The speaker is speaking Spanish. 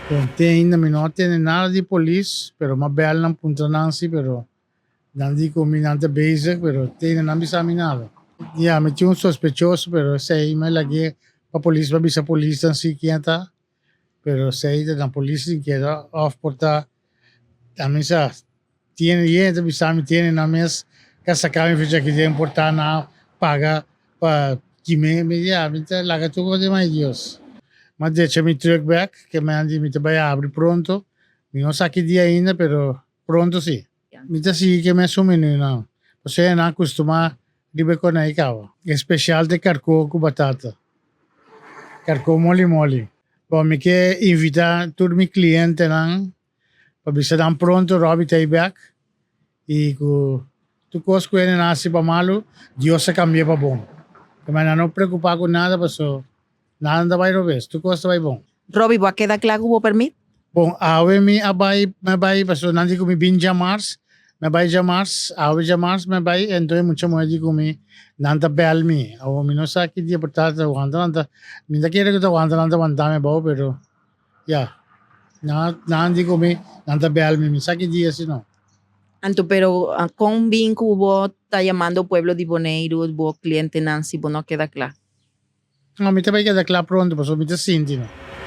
No tiene nada de polis, pero más beal ng punta Nancy, pero nandi combinante basic, pero tiene nada bisa nada. Ya, me un sospechoso, pero sei me lagi pa polis pa bisa polis ang sikianta, pero sei de la polis sikianta off porta amin sa tiene yente bisa mi tiene na mes kasa kami ficha que tiene porta na paga pa me ya, mi te laga tu ko de mai Dios. Ma deixa mi truck back, che mi te vai a apri pronto. Mi non sa che dia ainda, però pronto sì. Mi te sì che mi assumino no. Você não costuma ribe con ai cava. É especial de carco com batata. Carco moli moli. Bom, mi che invita tutti mi cliente nan. Pa bisa dan pronto robi tai back. E cu tu cos quene nasi pa malu, Dios se cambia pa bom. Mas não preocupar com nada, pessoal. Nada vai robes. Tu costa vai bom. Robbie, ¿va a quedar claro hubo permit? Bom, ave mi abai, me vai, pessoal, nanti kumi binja mars, me vai ja mars, ave ja mars, me vai, então mucha moedi kumi, nanta belmi, avo mi no sa que dia portata, wanda nanta, mi da quiere que to wanda nanta wanda me bau, pero, ya, nanti kumi, nanta belmi, mi sa que dia si no. Anto, pero con vinco hubo está llamando pueblo de Boneiro, hubo cliente Nancy, no queda claro. No, mi te vai quedar claro pronto, pessoal, mi te sinti, no.